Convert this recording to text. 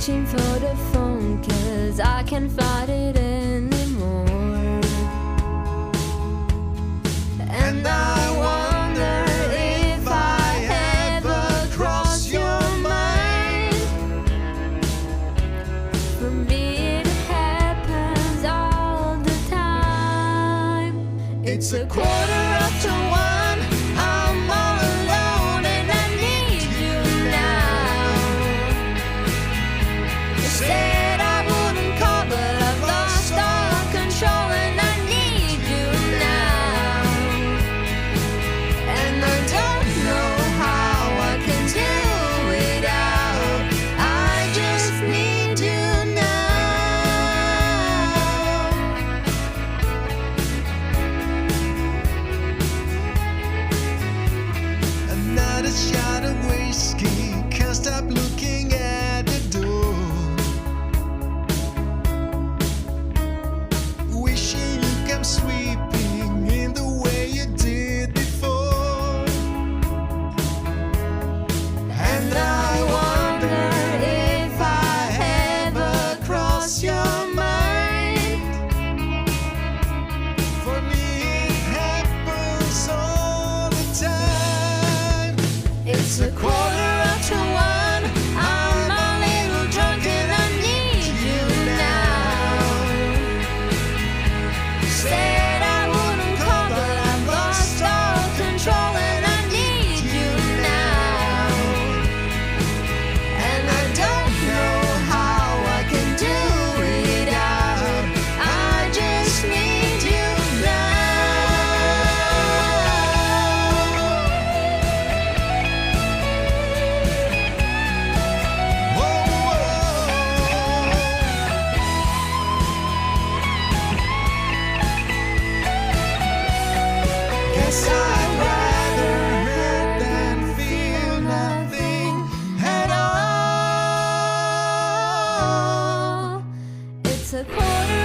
reaching for the phone 'cause I can't fight it anymore. And I wonder if I ever cross your mind. For me it happens all the time. It's a quarter after one, I'm all alone and I need you now. Said I wouldn't call, but I've lost all control and I need you now. And I don't know how I can do without. I just need you now. Another shot of whiskey, can't stop looking at the door. Wishing you come sweeping in the way you did before. And I wonder if I ever cross your mind. For me it happens all the time. It's a quarter after one, I'm a little drunk and I need you now. Said I wouldn't call, but I've lost all control and I need you now. And I don't know how I can do without. I just need you Guess I'd rather hurt than feel nothing at now. It's a quarter